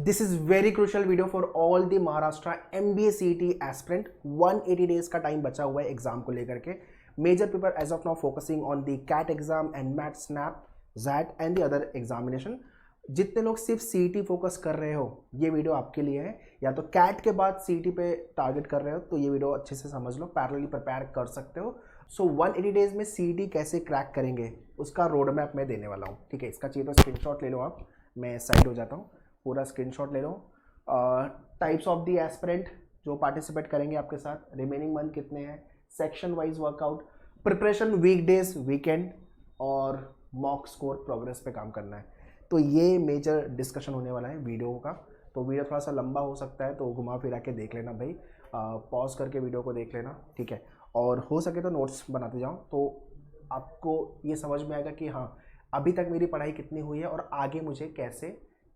This is very crucial video for all the Maharashtra MBA CET aspirant. 180 days का time बचा हुआ है exam को लेकर के। Major paper as of now focusing on the CAT exam and MAT SNAP XAT and the other examination. जितने लोग सिर्फ CET फोकस कर रहे हो ये वीडियो आपके लिए है, या तो कैट के बाद CET पे टारगेट कर रहे हो तो ये वीडियो अच्छे से समझ लो, पैरेलली प्रिपेयर कर सकते हो। सो 180 डेज में CET कैसे क्रैक करेंगे उसका रोड मैप मैं देने वाला हूँ। ठीक है, इसका चाहिए तो स्क्रीनशॉट ले लो आप, मैं साइड हो जाता हूँ, पूरा स्क्रीनशॉट ले लो। टाइप्स ऑफ दी एस्पिरेंट जो पार्टिसिपेट करेंगे आपके साथ, रिमेनिंग मंथ कितने हैं, section wise workout, preparation weekdays weekend और मॉक स्कोर प्रोग्रेस पे काम करना है। तो ये मेजर डिस्कशन होने वाला है वीडियो का। तो वीडियो थोड़ा सा लंबा हो सकता है तो घुमा फिरा के देख लेना भाई, पॉज करके वीडियो को देख लेना, ठीक है। और हो सके तो नोट्स बनाते जाओ तो आपको ये समझ में आएगा कि हाँ अभी तक मेरी पढ़ाई कितनी हुई है और आगे मुझे कैसे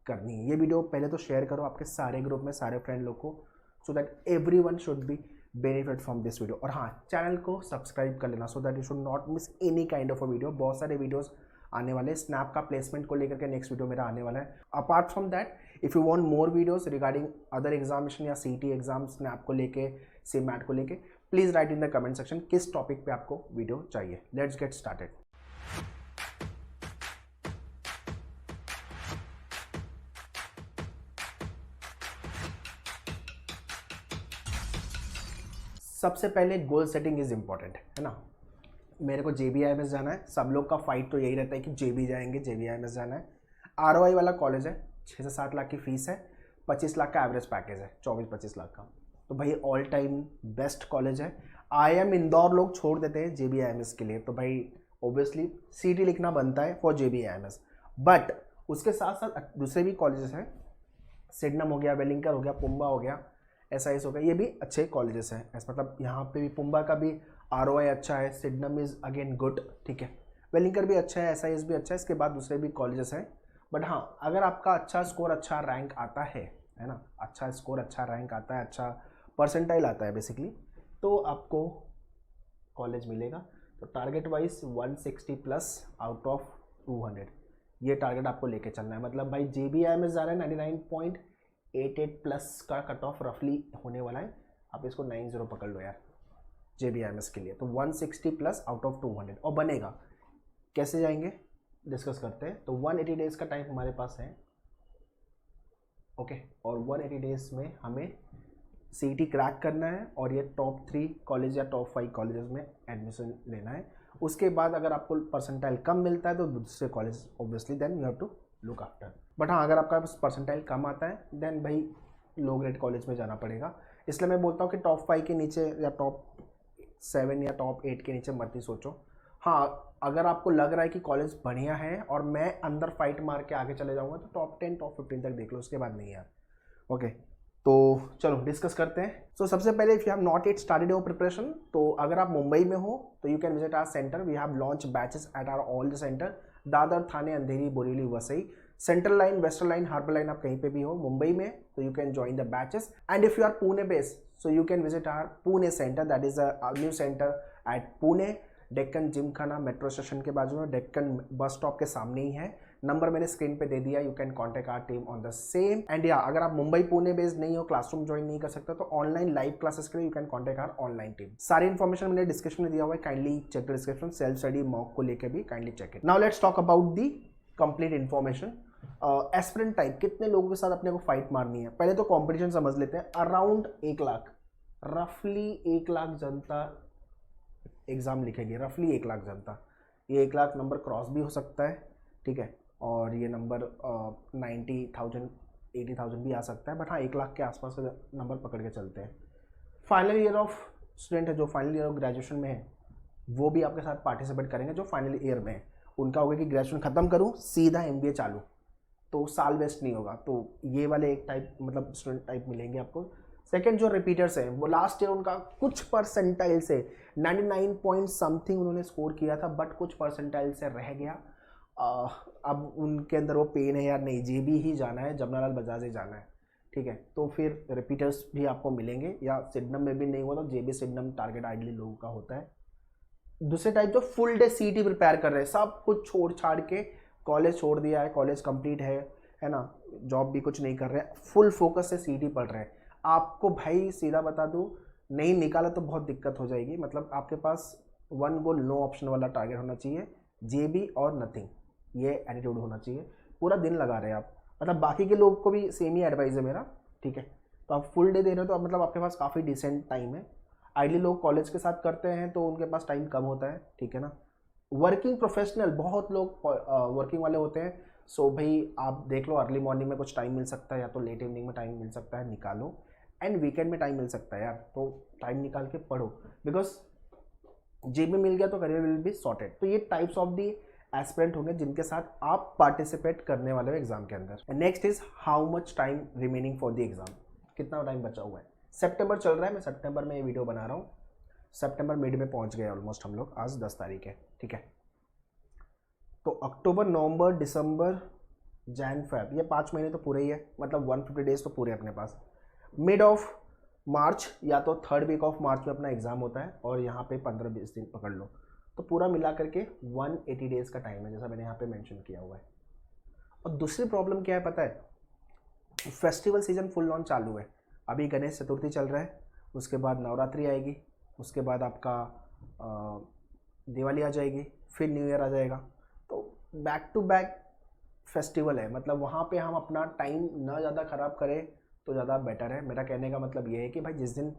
करनी है। ये वीडियो पहले तो शेयर करो आपके सारे ग्रुप में, सारे फ्रेंड लोग को, so that everyone should be benefit from this video. और हाँ, चैनल को सब्सक्राइब कर लेना so that you should not miss any kind of a video. बहुत सारे वीडियोस आने वाले, स्नैप का प्लेसमेंट को लेकर के नेक्स्ट वीडियो मेरा आने वाला है। Apart from that if you want more videos regarding other examination या CET एग्जाम, स्नैप को लेके, मैट को लेके, please write in the comment section किस टॉपिक पे आपको वीडियो चाहिए। Let's get started. सबसे पहले गोल सेटिंग इज इम्पॉर्टेंट है ना। मेरे को JBIMS जाना है, सब लोग का फाइट तो यही रहता है कि JB जाएंगे, JBIMS जाना है। ROI वाला कॉलेज है, 6 से 7 लाख की फीस है, 25 लाख का एवरेज पैकेज है, 24-25 लाख का। तो भाई ऑल टाइम बेस्ट कॉलेज है। IIM इंदौर लोग छोड़ देते हैं JBIMS के लिए, तो भाई ऑब्वियसली CET लिखना बनता है फॉर JBIMS। बट उसके साथ साथ दूसरे भी कॉलेजेस हैं, सिडनम हो गया, वेलिंकर हो गया, पुम्बा हो गया, SIS हो गया, ये भी अच्छे कॉलेजेस हैं। ऐसा मतलब यहाँ पे भी पुम्बा का भी ROI अच्छा है, सिडनम इज़ अगेन गुड, ठीक है, वेलिंकर भी अच्छा है, SIS भी अच्छा है, इसके बाद दूसरे भी कॉलेजेस हैं। बट हाँ, अगर आपका अच्छा स्कोर, अच्छा रैंक आता है ना, अच्छा स्कोर, अच्छा रैंक आता है, अच्छा परसेंटाइल आता है बेसिकली, तो आपको कॉलेज मिलेगा। तो target wise 160 plus out of 200, ये टारगेट आपको लेके चलना है। मतलब भाई JBIMS जा रहा है 99.88 प्लस का कट ऑफ रफली होने वाला है। आप इसको 90 पकड़ लो यार JBIMS के लिए। तो 160 प्लस आउट ऑफ 200 और बनेगा कैसे, जाएंगे डिस्कस करते हैं। तो 180 डेज का टाइम हमारे पास है, ओके। और 180 डेज में हमें CET क्रैक करना है और ये टॉप 3 कॉलेज या टॉप 5 कॉलेजेस में एडमिशन लेना है। उसके बाद अगर आपको परसेंटाइल कम मिलता है तो दूसरे college obviously then you have to look after. But हाँ, अगर आपका परसेंटाइल कम आता है देन भाई लो ग्रेड कॉलेज में जाना पड़ेगा। इसलिए मैं बोलता हूँ कि टॉप 5 के नीचे या टॉप 7 या टॉप 8 के नीचे मत ही सोचो। हाँ, अगर आपको लग रहा है कि कॉलेज बढ़िया है और मैं अंदर फाइट मार के आगे चले जाऊँगा तो टॉप 10 टॉप 15 तक देख लो, उसके बाद नहीं यार, ओके। तो चलो डिस्कस करते हैं। सो सबसे पहले if you have not yet started your preparation, तो अगर आप मुंबई में हो तो you can visit our centre. We have launch batches at our all the centre, Dadar, Thane, Andheri, Borivali, Vasai, central line, western line, harbour line, आप कहीं पे भी हो मुंबई में तो you can join the batches. And if you are Pune based so you can visit our Pune center, that is a new center at Pune, Deccan Gymkhana metro station के बाजू में, डेक्कन बस स्टॉप के सामने ही है। नंबर मैंने स्क्रीन पे दे दिया, you can contact our team on the same. And या अगर आप मुंबई पुणे बेस्ड नहीं हो, क्लासरूम ज्वाइन नहीं कर सकते तो ऑनलाइन लाइव क्लासेस के लिए you can contact our online team. सारी इन्फॉर्मेशन मैंने डिस्क्रिप्शन में दिया हुआ है, kindly check the description. Self study mock को लेकर भी kindly check it. Now let's talk about the complete information. Aspirant type कितने लोगों के साथ अपने को फाइट मारनी है, पहले तो कॉम्पिटिशन समझ लेते हैं। अराउंड 1 लाख, रफली 1 लाख जनता एग्ज़ाम लिखेगी, रफली 1 लाख जनता। ये 1 लाख नंबर क्रॉस भी हो सकता है, ठीक है, और ये नंबर 90,000 80,000 भी आ सकता है। बट हाँ, 1 लाख के आसपास का नंबर पकड़ के चलते हैं। फाइनल ईयर ऑफ स्टूडेंट है, जो फाइनल ईयर ऑफ ग्रेजुएशन में है वो भी आपके साथ पार्टिसिपेट करेंगे। जो फाइनल ईयर में है उनका होगा कि ग्रेजुएशन ख़त्म करूँ सीधा MBA चालू, तो साल वेस्ट नहीं होगा। तो ये वाले एक टाइप मतलब स्टूडेंट टाइप मिलेंगे आपको। सेकेंड जो रिपीटर्स हैं वो लास्ट ईयर उनका कुछ परसेंटाइल से 99 पॉइंट समथिंग उन्होंने स्कोर किया था, बट कुछ परसेंटाइल से रह गया। अब उनके अंदर वो पेन है यार, नहीं JB ही जाना है, जमनालाल बजाज ही जाना है, ठीक है। तो फिर रिपीटर्स भी आपको मिलेंगे, या सिडनम में भी नहीं हुआ तो JB सिडनम टारगेट आइडली लोगों का होता है। दूसरे टाइप जो फुल डे CET प्रिपेयर कर रहे हैं, सब कुछ छोड़ छाड़ के कॉलेज छोड़ दिया है, कॉलेज कंप्लीट है ना, जॉब भी कुछ नहीं कर रहे हैं, फुल फोकस से सीईटी पढ़ रहे हैं, आपको भाई सीधा बता दूँ, नहीं निकाला तो बहुत दिक्कत हो जाएगी। मतलब आपके पास वन गोल नो ऑप्शन वाला टारगेट होना चाहिए, जेबी और नथिंग, ये एटीट्यूड होना चाहिए। पूरा दिन लगा रहे हैं आप, मतलब बाकी के लोग को भी सेम ही एडवाइस है मेरा, ठीक है। तो आप फुल डे दे रहे हो तो मतलब आपके पास काफ़ी डिसेंट टाइम है। आइडली लोग कॉलेज के साथ करते हैं तो उनके पास टाइम कम होता है, ठीक है ना। वर्किंग प्रोफेशनल बहुत लोग वर्किंग वाले होते हैं, सो भाई आप देख लो अर्ली मॉर्निंग में कुछ टाइम मिल सकता है या तो लेट इवनिंग में टाइम मिल सकता है, निकालो। एंड वीकेंड में टाइम मिल सकता है यार, तो टाइम निकाल के पढ़ो, बिकॉज जेब में मिल गया तो करियर विल बी सॉर्टेड। तो ये टाइप्स ऑफ दी एस्पिरेंट होंगे जिनके साथ आप पार्टिसिपेट करने वाले हो एग्जाम के अंदर। Next is how much time remaining for the exam, कितना टाइम बचा हुआ है। सितंबर चल रहा है, मैं सितंबर में ये वीडियो बना रहा हूँ, सितंबर मिड में पहुंच गए ऑलमोस्ट हम लोग, आज 10 तारीख है, ठीक है। तो अक्टूबर, नवंबर, दिसंबर, जैन, फेब, ये 5 महीने तो पूरे ही है, मतलब 150 डेज तो पूरे अपने पास। मिड ऑफ मार्च या तो थर्ड वीक ऑफ मार्च में अपना एग्जाम होता है, और यहाँ पे 15-20 दिन पकड़ लो, तो पूरा मिला करके 180 डेज का टाइम है, जैसा मैंने यहाँ पे मेंशन किया हुआ है। और दूसरी प्रॉब्लम क्या है पता है, फेस्टिवल सीजन फुल ऑन चालू है। अभी गणेश चतुर्थी चल रहा है, उसके बाद नवरात्रि आएगी, उसके बाद आपका दिवाली आ जाएगी, फिर न्यू ईयर आ जाएगा। तो बैक टू बैक फेस्टिवल है, मतलब वहाँ पे हम अपना टाइम ना ज़्यादा ख़राब करें तो ज़्यादा बेटर है। मेरा कहने का मतलब ये है कि भाई जिस दिन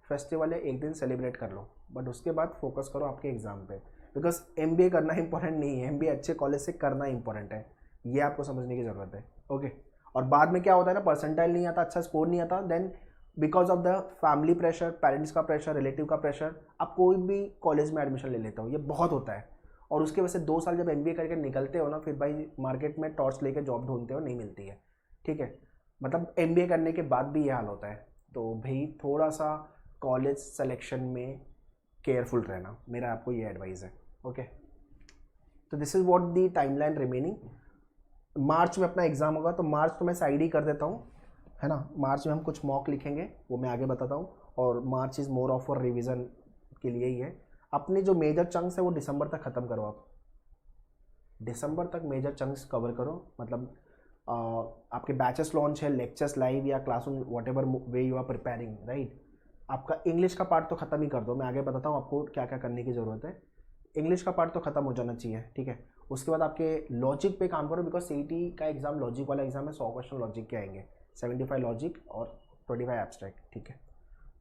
फेस्टिवल है एक दिन सेलिब्रेट कर लो, बट उसके बाद फोकस करो आपके एग्ज़ाम पे, बिकॉज एमबीए करना इंपॉर्टेंट नहीं है, एमबीए अच्छे कॉलेज से करना इंपॉर्टेंट है, ये आपको समझने की ज़रूरत है, ओके। और बाद में क्या होता है ना, परसेंटाइल नहीं आता, अच्छा स्कोर नहीं आता, then because of the family pressure, parents का प्रेशर, रिलेटिव का प्रेशर, आप कोई भी कॉलेज में एडमिशन ले लेते हो, ये बहुत होता है। और उसके वजह से 2 साल जब एमबीए करके निकलते हो ना, फिर भाई मार्केट में टॉर्च लेके जॉब ढूंढते हो, नहीं मिलती है, ठीक है। मतलब एमबीए करने के बाद भी ये हाल होता है। तो भाई थोड़ा सा कॉलेज सिलेक्शन में केयरफुल रहना, मेरा आपको ये एडवाइस है, ओके। तो this is what the timeline remaining. मार्च में अपना एग्जाम होगा, तो मार्च तो मैं साइड ही कर देता हूँ, है ना। मार्च में हम कुछ मॉक लिखेंगे, वो मैं आगे बताता हूँ, और March is more of for revision के लिए ही है। अपने जो मेजर चंक्स है वो दिसंबर तक ख़त्म करो, आप दिसंबर तक मेजर चंक्स कवर करो। मतलब आपके बैचेस लॉन्च है, लेक्चर्स लाइव या classroom, whatever way you are preparing, right. आपका इंग्लिश का पार्ट तो ख़त्म ही कर दो, मैं आगे बताता हूँ आपको क्या क्या करने की ज़रूरत है। इंग्लिश का पार्ट तो ख़त्म हो जाना चाहिए, ठीक है। उसके बाद आपके लॉजिक पे काम करो, बिकॉज सीईटी का एग्जाम लॉजिक वाला एग्जाम है, 100 क्वेश्चन लॉजिक के आएंगे, 75 लॉजिक और 25 एब्स्ट्रैक्ट, ठीक है।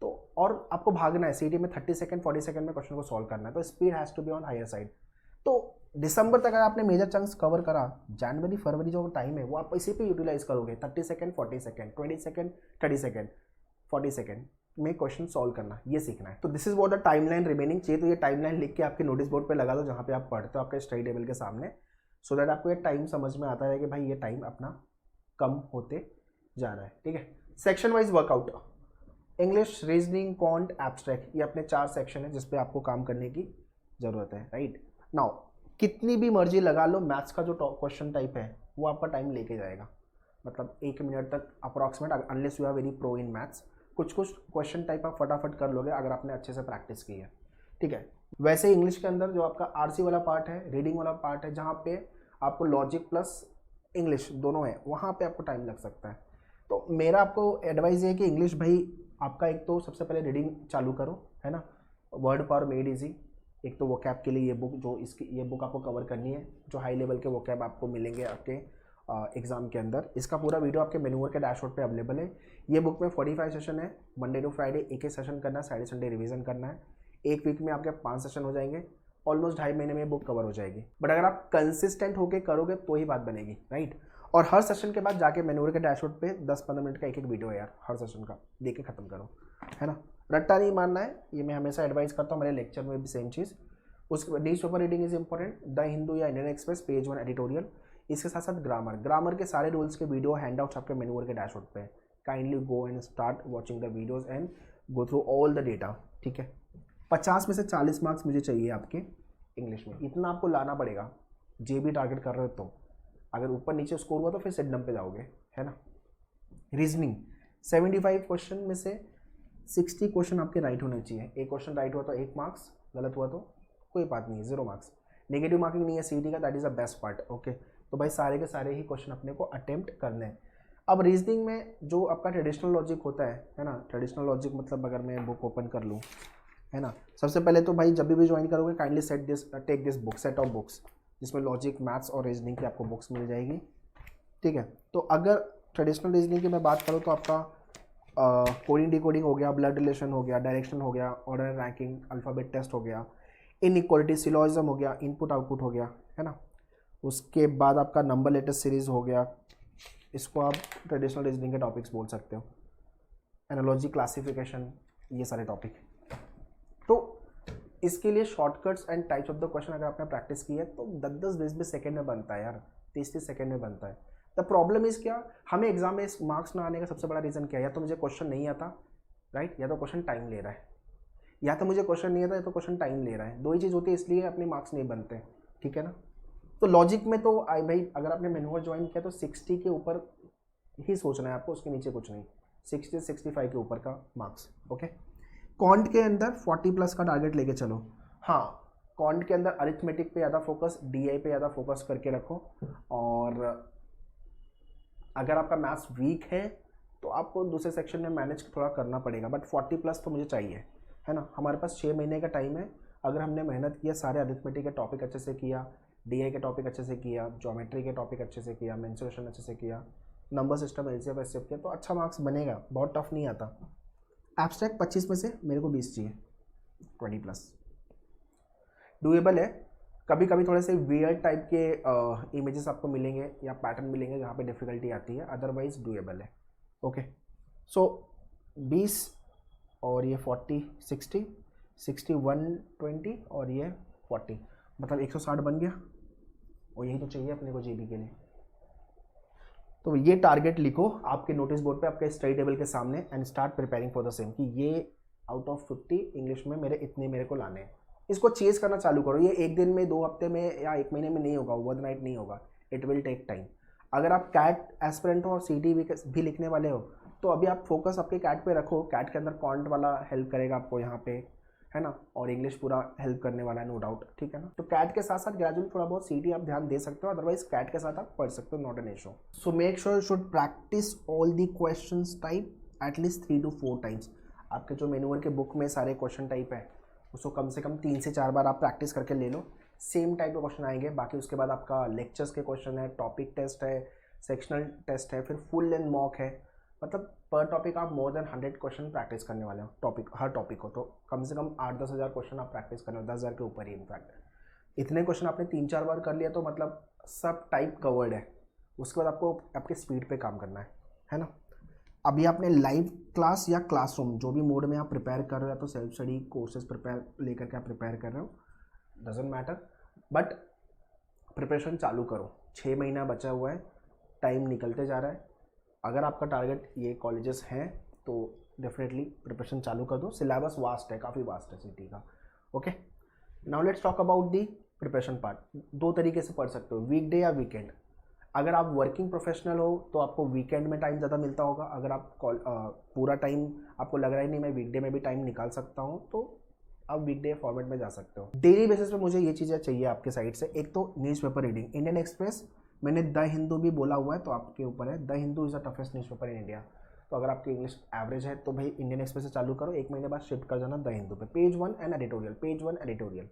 तो और आपको भागना है, सीईटी में 30 सेकंड 40 सेकंड में क्वेश्चन को सॉल्व करना है, तो speed has to be on higher side. तो दिसंबर तक अगर आपने मेजर चंक्स कवर करा, जनवरी फरवरी जो टाइम है वो आप इसी पे यूटिलाइज करोगे, 30 second 40 second 20 second 30 second 40 second में क्वेश्चन सॉल्व करना, ये सीखना है। तो this is what the timeline remaining चाहिए। तो ये टाइमलाइन लिख के आपके नोटिस बोर्ड पे लगा दो जहाँ पे आप पढ़ते हो, आपके स्टडी टेबल के सामने, सो दैट आपको ये टाइम समझ में आता है कि भाई ये टाइम अपना कम होते जा रहा है, ठीक है। Section wise workout, English, reasoning, quant, abstract, ये अपने 4 सेक्शन है जिसपे आपको काम करने की ज़रूरत है, राइट। नाउ कितनी भी मर्जी लगा लो, मैथ्स का जो क्वेश्चन टाइप है वो आपका टाइम लेके जाएगा, मतलब 1 मिनट तक approximate, unless you are very pro in maths. कुछ कुछ क्वेश्चन टाइप आप फटाफट कर लोगे अगर आपने अच्छे से प्रैक्टिस की है, ठीक है। वैसे इंग्लिश के अंदर जो आपका आरसी वाला पार्ट है, रीडिंग वाला पार्ट है, जहाँ पे आपको लॉजिक प्लस इंग्लिश दोनों है, वहाँ पे आपको टाइम लग सकता है। तो मेरा आपको एडवाइस ये है कि इंग्लिश भाई आपका एक तो सबसे पहले रीडिंग चालू करो, है ना, वर्ड पावर मेड इजी। एक तो वोकैब के लिए ये बुक, जो इसकी ये बुक आपको कवर करनी है, जो हाई लेवल के वोकैब आपको मिलेंगे आपके एग्जाम के अंदर। इसका पूरा वीडियो आपके मेन्यूअर के डैशबोर्ड पे अवेलेबल है। ये बुक में 45 सेशन है, मंडे टू फ्राइडे एक एक सेशन करना है, सैटरडे संडे रिवीजन करना है। एक वीक में आपके 5 सेशन हो जाएंगे, ऑलमोस्ट 2.5 महीने में बुक कवर हो जाएगी। बट अगर आप कंसिस्टेंट होकर करोगे तो ही बात बनेगी, राइट। और हर सेशन के बाद जाके मेन्यूअर के डैशबोर्ड पे 10-15 मिनट का एक एक वीडियो है यार, हर सेशन का देख के खत्म करो, है ना। रट्टा नहीं मानना है, ये मैं हमेशा एडवाइस करता हूँ, मेरे लेक्चर में भी सेम चीज़। उसके बाद news paper reading is important, the Hindu या इंडियन एक्सप्रेस, पेज 1 एडिटोरियल। इसके साथ साथ ग्रामर के सारे रूल्स के वीडियो हैंडआउट्स आपके मेन्यूअर के डैशबोर्ड पे। Kindly go and start watching the videos and go through all the data, ठीक है। 50 में से 40 मार्क्स मुझे चाहिए आपके इंग्लिश में, इतना आपको लाना पड़ेगा। जेबी टारगेट कर रहे हो तो अगर ऊपर नीचे स्कोर हुआ तो फिर सिडनम पे जाओगे, है ना। रीजनिंग 75 क्वेश्चन में से 60 क्वेश्चन आपके राइट होने चाहिए। एक क्वेश्चन राइट हुआ तो 1 मार्क्स, गलत हुआ तो कोई बात नहीं, 0 मार्क्स। नेगेटिव मार्किंग नहीं है सीईटी का, that is the best part, okay. तो भाई सारे के सारे ही क्वेश्चन अपने को अटेम्प्ट करने हैं। अब रीजनिंग में जो आपका ट्रेडिशनल लॉजिक होता है ना, ट्रेडिशनल लॉजिक मतलब अगर मैं बुक ओपन कर लूँ, है ना, सबसे पहले तो भाई जब भी ज्वाइन करोगे kindly take this book, set of books, जिसमें लॉजिक, मैथ्स और रीजनिंग की आपको बुक्स मिल जाएगी, ठीक है। तो अगर ट्रेडिशनल रीजनिंग की मैं बात करूँ तो आपका कोडिंग डिकोडिंग हो गया, ब्लड रिलेशन हो गया, डायरेक्शन हो गया, ऑर्डर रैंकिंग, अल्फ़ाबेट टेस्ट हो गया, इनइक्वालिटी, सिलोजिज्म हो गया, इनपुट आउटपुट हो गया, है ना। उसके बाद आपका नंबर लेटेस्ट सीरीज हो गया, इसको आप ट्रेडिशनल रीजनिंग के टॉपिक्स बोल सकते हो, एनालॉजी, क्लासिफिकेशन, ये सारे टॉपिक। तो इसके लिए shortcuts and types of the question अगर आपने प्रैक्टिस की है तो 10-20 सेकंड में बनता है यार, 30 सेकंड में बनता है। द प्रॉब्लम इज़ क्या, हमें एग्जाम में मार्क्स ना आने का सबसे बड़ा रीज़न क्या है, या तो मुझे क्वेश्चन नहीं आता, राइट, या तो क्वेश्चन टाइम ले रहा है, या तो मुझे क्वेश्चन नहीं आता या तो क्वेश्चन टाइम ले रहा है, दो ही चीज़ होती है, इसलिए अपने मार्क्स नहीं बनते, ठीक है ना। तो लॉजिक में तो भाई अगर आपने मैनुअल ज्वाइन किया तो 60 के ऊपर ही सोचना है आपको, उसके नीचे कुछ नहीं, 60-65 के ऊपर का मार्क्स, ओके। कॉन्ट के अंदर 40+ का टारगेट लेके चलो। हाँ, कॉन्ट के अंदर अरिथमेटिक पे ज़्यादा फोकस, डीआई पे ज़्यादा फोकस करके रखो, और अगर आपका मैथ्स वीक है तो आपको दूसरे सेक्शन में मैनेज थोड़ा करना पड़ेगा, बट 40+ तो मुझे चाहिए, है ना। हमारे पास 6 महीने का टाइम है, अगर हमने मेहनत किया, सारे अरिथमेटिक के टॉपिक अच्छे से किया, डीआई के टॉपिक अच्छे से किया, ज्योमेट्री के टॉपिक अच्छे से किया, मेंसुरेशन अच्छे से किया, नंबर सिस्टम, एलसीएफ एचसीएफ किया, तो अच्छा मार्क्स बनेगा, बहुत टफ नहीं आता। एब्स्ट्रैक्ट 25 में से मेरे को 20 चाहिए, 20+, डूएबल है। कभी कभी थोड़े से वियर्ड टाइप के इमेजेस आपको मिलेंगे या पैटर्न मिलेंगे जहाँ पे डिफ़िकल्टी आती है, अदरवाइज डूएबल है, ओके। सो 20 और ये 40, 60, 60, 120 और ये 40, मतलब 160 बन गया, और यही तो चाहिए अपने को जीबी के लिए। तो ये टारगेट लिखो आपके नोटिस बोर्ड पे, आपके स्टडी टेबल के सामने, and start preparing for the same, कि ये आउट ऑफ 50 इंग्लिश में मेरे को लाने हैं। इसको चेज करना चालू करो, ये एक दिन में, 2 हफ्ते में या 1 महीने में नहीं होगा, ओवरनाइट नहीं होगा, इट विल टेक टाइम। अगर आप कैट एस्पिरेंट हो और सीटी भी लिखने वाले हो तो अभी आप फोकस आपके कैट पे रखो, कैट के अंदर कॉन्ट वाला हेल्प करेगा आपको यहाँ पे, है ना, और इंग्लिश पूरा हेल्प करने वाला है, नो डाउट, ठीक है ना। तो कैट के साथ साथ ग्रेजुअली थोड़ा बहुत सीटी आप ध्यान दे सकते हो, अदरवाइज कैट के साथ आप पढ़ सकते हो, not an issue. So make sure you should practice all the questions type at least 3 to 4 times. आपके जो मैनुअल के बुक में सारे क्वेश्चन टाइप है उसको कम से कम 3 से 4 बार आप प्रैक्टिस करके ले लो, सेम टाइप के क्वेश्चन आएंगे। बाकी उसके बाद आपका लेक्चर्स के क्वेश्चन है, टॉपिक टेस्ट है, सेक्शनल टेस्ट है, फिर फुल लेंथ मॉक है, मतलब पर टॉपिक आप मोर देन 100 क्वेश्चन प्रैक्टिस करने वाले हो, टॉपिक हर टॉपिक हो, तो कम से कम 8-10 हज़ार क्वेश्चन आप प्रैक्टिस करने हो, 10,000 के ऊपर ही इनफैक्ट। इतने क्वेश्चन आपने 3-4 बार कर लिया तो मतलब सब टाइप कवर्ड है। उसके बाद आपको आपके स्पीड पे काम करना है ना। अभी आपने लाइव क्लास या क्लासरूम जो भी मोड में आप प्रिपेयर कर रहे हो, तो सेल्फ स्टडी कोर्सेज प्रिपेयर लेकर के आप प्रिपेयर कर रहे हो, डजेंट मैटर, बट प्रिपरेशन चालू करो। 6 महीना बचा हुआ है, टाइम निकलते जा रहा है। अगर आपका टारगेट ये कॉलेजेस हैं तो डेफिनेटली प्रिपरेशन चालू कर दो। सिलेबस वास्ट है, काफ़ी वास्ट है सिटी का, okay. Now let's talk about the preparation part. 2 तरीके से पढ़ सकते हो, वीकडे या वीकेंड। अगर आप वर्किंग प्रोफेशनल हो तो आपको वीकेंड में टाइम ज़्यादा मिलता होगा। अगर आप पूरा टाइम आपको लग रहा है नहीं मैं वीकडे में भी टाइम निकाल सकता हूँ, तो आप वीकडे फॉर्मेट में जा सकते हो। डेली बेसिस पे मुझे ये चीज़ें चाहिए आपके साइड से। एक तो न्यूज़पेपर रीडिंग, इंडियन एक्सप्रेस, मैंने द हिंदू भी बोला हुआ है तो आपके ऊपर है। The Hindu is the toughest newspaper in India. तो अगर आपकी इंग्लिश एवरेज है तो भाई इंडियन एक्सप्रेस से चालू करो, 1 महीने बाद शिफ्ट कर जाना द हिंदू पे। Page 1 and editorial, page 1 editorial,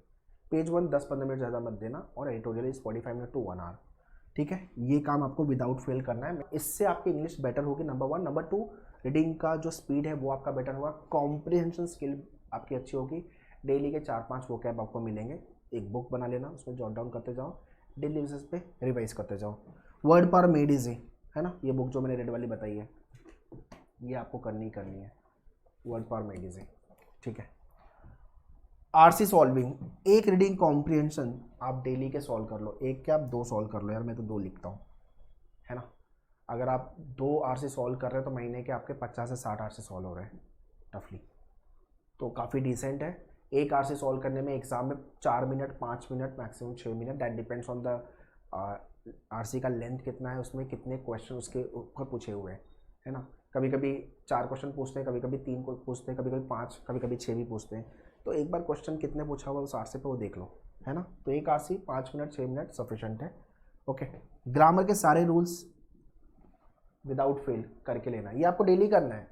page 1 10-15 minute ज़्यादा मत देना, और editorial is 45 minute to 1 hour, ठीक है। ये काम आपको विदाउट फेल करना है, इससे आपकी इंग्लिश बेटर होगी, नंबर 1। नंबर 2, रीडिंग का जो स्पीड है वो आपका बेटर होगा, कॉम्प्रिहेंशन स्किल आपकी अच्छी होगी। डेली के 4-5 वोकैब आपको मिलेंगे, एक बुक बना लेना, उसमें जॉट डाउन करते जाओ, डेली बेसिस पे रिवाइज करते जाओ। वर्ड पावर मेड इजी, है ना, ये बुक जो मैंने रेड वाली बताई है ये आपको करनी है, वर्ड पावर मेड इजी, ठीक है। आरसी सॉल्विंग, एक रीडिंग कॉम्प्रिहेंशन आप डेली के सॉल्व कर लो, एक क्या आप 2 सॉल्व कर लो, यार मैं तो 2 लिखता हूँ, है ना। अगर आप 2 आरसी सॉल्व कर रहे हो तो महीने के आपके 50 से 60 आरसी सॉल्व हो रहे हैं टफली, तो काफ़ी डिसेंट है। एक आरसी सॉल्व करने में एग्जाम में 4 minute, 5 minute, maximum 6 minute, that depends on the RC का लेंथ कितना है, उसमें कितने क्वेश्चन उसके ऊपर पूछे हुए हैं, है ना। कभी कभी 4 क्वेश्चन पूछते हैं, कभी कभी 3 को पूछते हैं, कभी कभी 5, कभी कभी 6 भी पूछते हैं। तो एक बार क्वेश्चन कितने पूछा हुआ उस आरसी पे वो देख लो, है ना। तो एक आरसी 5 मिनट 6 मिनट सफिशेंट है, ओके। ग्रामर के सारे रूल्स विदाउट फेल करके लेना है, ये आपको डेली करना है।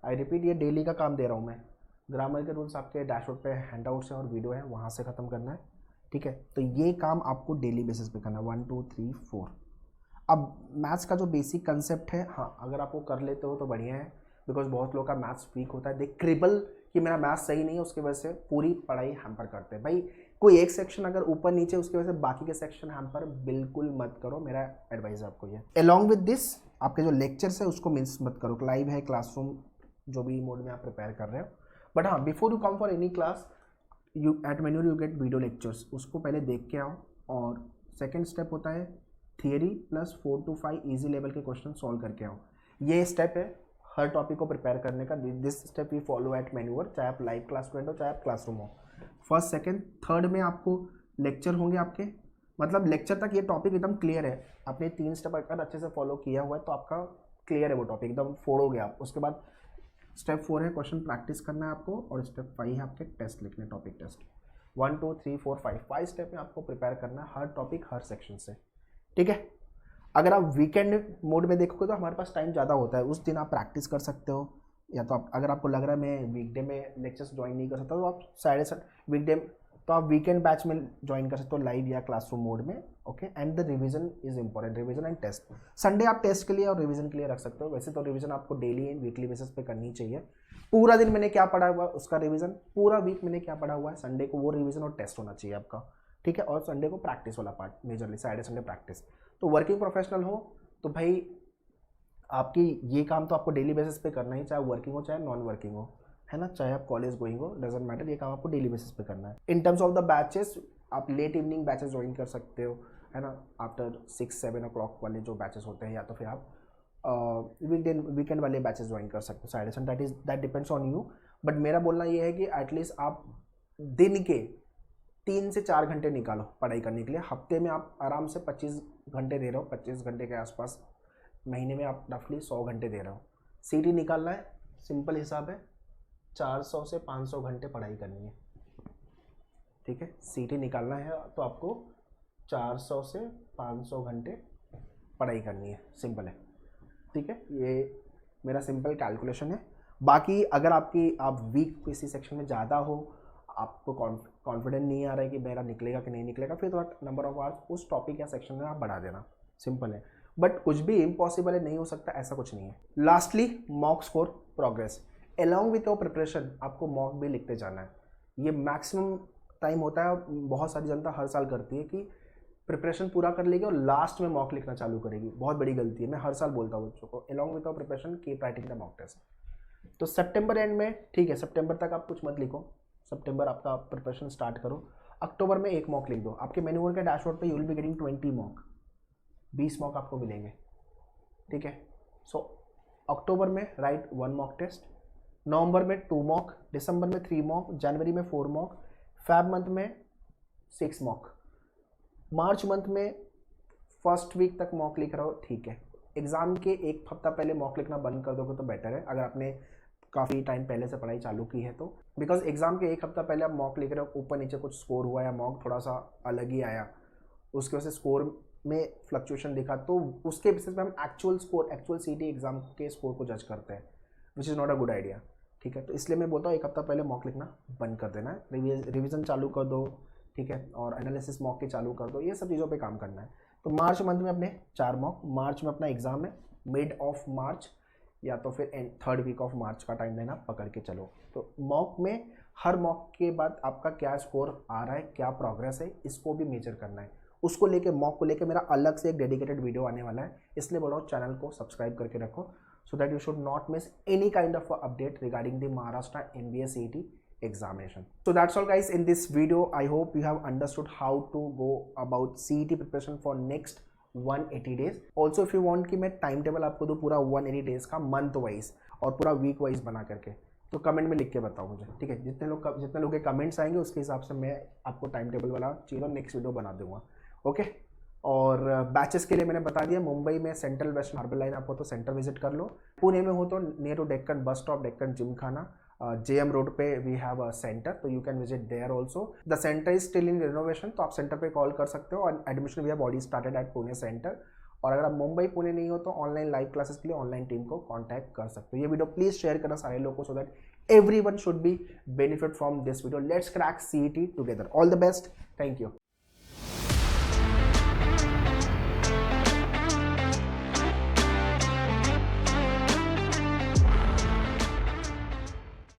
आई रिपीट, ये डेली का काम दे रहा हूँ मैं। ग्रामर के रूल्स आपके डैशबोर्ड पे हैंडआउट्स है और वीडियो है, वहाँ से ख़त्म करना है, ठीक है। तो ये काम आपको डेली बेसिस पे करना है, 1 2 3 4। अब मैथ्स का जो बेसिक कंसेप्ट है, हाँ अगर आप वो कर लेते हो तो बढ़िया है, बिकॉज बहुत लोग का मैथ्स वीक होता है, देख क्रिबल कि मेरा मैथ्स सही नहीं है, उसकी वजह से पूरी पढ़ाई हैम्पर करते हैं। भाई कोई एक सेक्शन अगर ऊपर नीचे, उसकी वजह से बाकी के सेक्शन हैम्पर बिल्कुल मत करो, मेरा एडवाइस है आपको ये। अलॉन्ग विद दिस आपके जो लेक्चर्स है उसको मिस मत करो, लाइव है क्लासरूम जो भी मोड में आप प्रिपेयर कर रहे हो। बट हाँ, before you come for any class, you at मेन्यूर यू गेट वीडियो लेक्चर्स, उसको पहले देख के आओ। और सेकेंड स्टेप होता है theory plus 4 to 5 easy level के क्वेश्चन सॉल्व करके आओ। ये स्टेप है हर टॉपिक को प्रिपेयर करने का। This step we follow at मेन्यूर, चाहे आप लाइव क्लास स्टूडेंट हो चाहे आप क्लासरूम हो। फर्स्ट सेकेंड थर्ड में आपको लेक्चर होंगे आपके, मतलब लेक्चर तक ये टॉपिक एकदम क्लियर है। आपने 3 स्टेप अगर अच्छे से फॉलो किया हुआ है तो आपका क्लियर है वो टॉपिक, एकदम फोड़ोगे आप। उसके बाद स्टेप 4 है क्वेश्चन प्रैक्टिस करना है आपको, और स्टेप 5 है आपके टेस्ट लिखने, टॉपिक टेस्ट। 1 2 3 4 5 स्टेप में आपको प्रिपेयर करना है हर टॉपिक हर सेक्शन से, ठीक है। अगर आप वीकेंड मोड में देखोगे तो हमारे पास टाइम ज़्यादा होता है, उस दिन आप प्रैक्टिस कर सकते हो। या तो आप, अगर आपको लग रहा है मैं वीकडे में लेक्चर्स ज्वाइन नहीं कर सकता, तो आप साइड वीकडे तो आप वीकेंड बैच में ज्वाइन कर सकते हो, लाइव या क्लासरूम मोड में, okay. And the revision is important, revision and test. Sunday आप टेस्ट के लिए और रिवीजन के लिए रख सकते हो। वैसे तो रिवीजन आपको डेली एंड वीकली बेसिस पे करनी चाहिए। पूरा दिन मैंने क्या पढ़ा हुआ है उसका रिवीजन, पूरा वीक मैंने क्या पढ़ा हुआ है, संडे को वो रिवीजन और टेस्ट होना चाहिए आपका, ठीक है। और संडे को प्रैक्टिस वाला part majorly, Saturday Sunday practice. तो वर्किंग प्रोफेशनल हो तो भाई आपकी ये काम तो आपको डेली बेसिस पे करना ही, चाहे वर्किंग हो चाहे नॉन वर्किंग हो, है ना, चाहे आप कॉलेज गोइंग हो, डजेंट मैटर, ये काम आपको डेली बेसिस पे करना है। In terms of the batches, आप लेट इवनिंग बैचेस ज्वाइन कर सकते हो, है ना, आफ्टर 6-7 o'clock वाले जो बैचेस होते हैं, या तो फिर आप वीकेंड वाले बैचेस ज्वाइन कर सकते हो साइड से, that depends on you. But मेरा बोलना ये है कि एटलीस्ट आप दिन के 3 से 4 घंटे निकालो पढ़ाई करने के लिए। हफ्ते में आप आराम से 25 घंटे दे रहे हो, 25 घंटे के आसपास। महीने में आप रफली 100 घंटे दे रहे हो। सीटी निकालना है, सिंपल हिसाब है, 400 से 500 घंटे पढ़ाई करनी है, ठीक है। सीटी निकालना है तो आपको 400 से 500 घंटे पढ़ाई करनी है, सिंपल है, ठीक है। ये मेरा सिंपल कैलकुलेशन है। बाकी अगर आप वीक किसी सेक्शन में ज़्यादा हो, आपको कॉन्फिडेंट नहीं आ रहा है कि मेरा निकलेगा कि नहीं निकलेगा, फिर थोड़ा नंबर ऑफ आवर्स उस टॉपिक या सेक्शन में आप बढ़ा देना, सिंपल है। बट कुछ भी इम्पॉसिबल है, नहीं हो सकता, ऐसा कुछ नहीं है। Lastly mock score progress, along with your preparation आपको मॉक भी लिखते जाना है। ये मैक्सिमम टाइम होता है, बहुत सारी जनता हर साल करती है कि प्रिपरेशन पूरा कर लेगी और लास्ट में मॉक लिखना चालू करेगी, बहुत बड़ी गलती है। मैं हर साल बोलता हूँ बच्चों को, along with your preparation keep writing the mock test. तो सितंबर एंड में, ठीक है, सितंबर तक आप कुछ मत लिखो, सितंबर आपका प्रिपरेशन स्टार्ट करो। अक्टूबर में 1 मॉक लिख दो। आपके मेन्यूअर के डैशबोर्ड पे you will be getting 20 mock, 20 mock आपको मिलेंगे, ठीक है। सो अक्टूबर में राइट 1 मॉक टेस्ट, नवंबर में 2 मॉक, दिसंबर में 3 मॉक, जनवरी में 4 मॉक, फेब मंथ में 6 मॉक, मार्च मंथ में फर्स्ट वीक तक मॉक लिख रहा हो, ठीक है। एग्ज़ाम के 1 हफ्ता पहले मॉक लिखना बंद कर दोगे तो बेटर है, अगर आपने काफ़ी टाइम पहले से पढ़ाई चालू की है तो। बिकॉज एग्जाम के 1 हफ्ता पहले आप मॉक लिख रहे हो, ऊपर नीचे कुछ स्कोर हुआ या मॉक थोड़ा सा अलग ही आया, उसकी वजह से स्कोर में फ्लक्चुएशन दिखा, तो उसके बेसिस पे हम एक्चुअल स्कोर, एक्चुअल सीटी एग्जाम के स्कोर को जज करते हैं, which is not a good idea, ठीक है। तो इसलिए मैं बोलता हूँ 1 हफ्ता पहले मॉक लिखना बंद कर देना है, रिविजन चालू कर दो, ठीक है, और एनालिसिस मॉक के चालू कर दो, ये सब चीज़ों पे काम करना है। तो मार्च मंथ में अपने 4 मॉक, मार्च में अपना एग्जाम है, मिड ऑफ मार्च या तो फिर 3rd वीक ऑफ मार्च का टाइम लेना, पकड़ के चलो। तो मॉक में हर मॉक के बाद आपका क्या स्कोर आ रहा है, क्या प्रोग्रेस है, इसको भी मेजर करना है। उसको लेके, मॉक को लेके मेरा अलग से एक डेडिकेटेड वीडियो आने वाला है, इसलिए बोल रहा हूँ चैनल को सब्सक्राइब करके रखो, so that you should not miss any kind of update regarding the Maharashtra MBA CET examination. So that's all guys in this video. I hope you have understood how to go about CET preparation for next 180 days. Also if you want कि मैं time table आपको दूँ पूरा 180 days का month wise और पूरा week wise बना करके, तो कमेंट में लिख के बताओ मुझे, ठीक है। जितने लोग के कमेंट्स आएंगे उसके हिसाब से मैं आपको टाइम टेबल वाला चीज़ नेक्स्ट वीडियो बना दूंगा, ओके। और बैचेस के लिए मैंने बता दिया, मुंबई में सेंट्रल वेस्टर्न हार्बर लाइन आपको तो सेंटर विजिट कर लो, पुणे में हो तो near to Deccan bus stop, Deccan Gymkhana, JM road पे we have a centre, so you can visit there also. The centre is still in renovation, तो आप सेंटर पे कॉल कर सकते हो, और admission we have already started at Pune centre. और अगर आप मुंबई पुणे नहीं हो तो ऑनलाइन लाइव क्लासेस के लिए ऑनलाइन टीम को कांटेक्ट कर सकते हो। ये वीडियो प्लीज शेयर करना सारे लोगों को, so that everyone should be benefit from this video. Let's crack CET together. All the best, thank you.